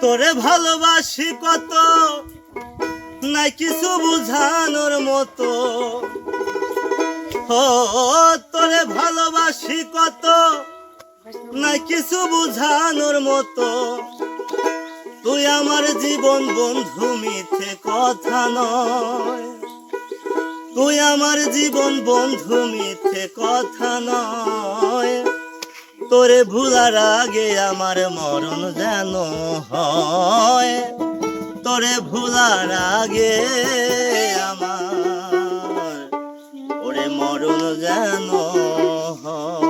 তোরে ভালোবাসি কত নাই কিছু বুঝানোর মতো। ও তোরে ভালোবাসি কত নাই কিছু বুঝানোর মতো। তুই আমার জীবন বন্ধু, মিথ্যে কথা নয়। তুই আমার জীবন বন্ধু, মিথ্যে কথা নয়। তোরে ভুলার আগে আমার মরণ যেন হয়। তোরে ভুলার আগে আমার ওরে মরণ যেন হয়।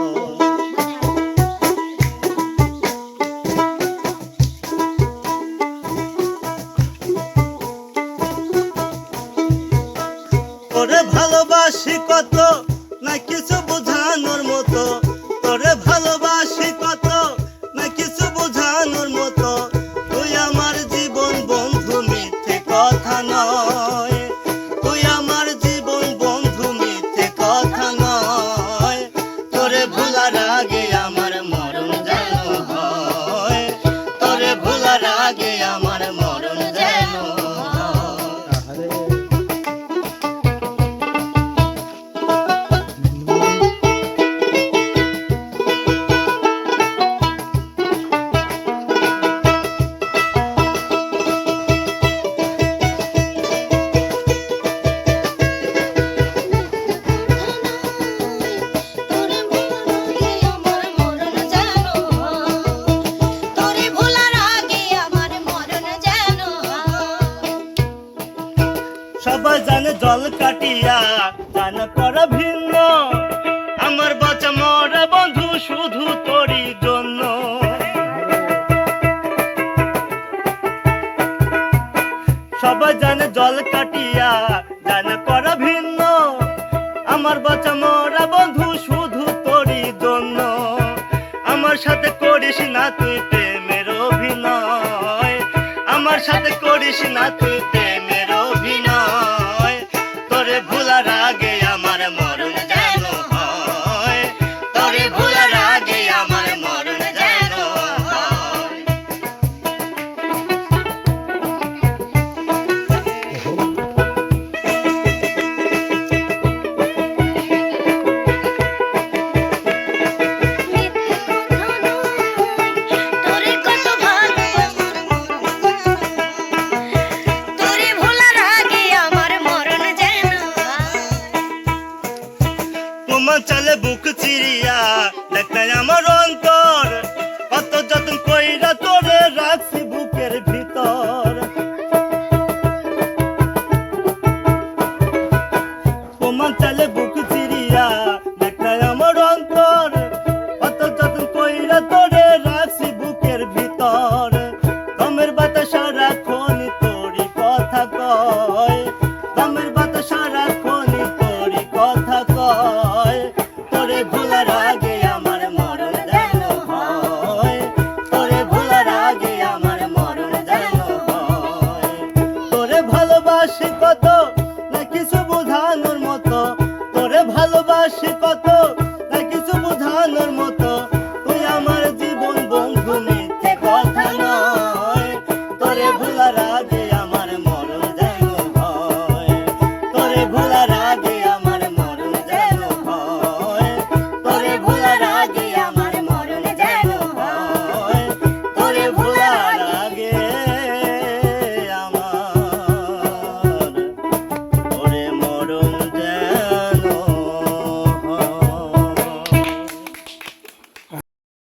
তোরে ভালোবাসি কত না কিছু বোঝানোর মতো। তোরে ভালোবাসি কত না কিছু বোঝানোর মতো। তুই আমার জীবন বন্ধু, মিথ্যে কথা নয়। তুই আমার জীবন বন্ধু, মিথ্যে কথা নয়। তোরে ভুলার আগে আমার মরণ যেন হয়। তোরে ভুলার আগে আমার মরণ যেন হয়। সবাই জানে জল কাটিয়া জান করা ভিন্ন। আমার বাঁচা মরা বন্ধু শুধু তোরই জন্য। সবাই জানে জল কাটিয়া জান করা ভিন্ন। আমার বাঁচা মরা বন্ধু শুধু তোরই জন্য। আমার সাথে করিস না তুই প্রেমের অভিনয়। আমার সাথে করিস না তুই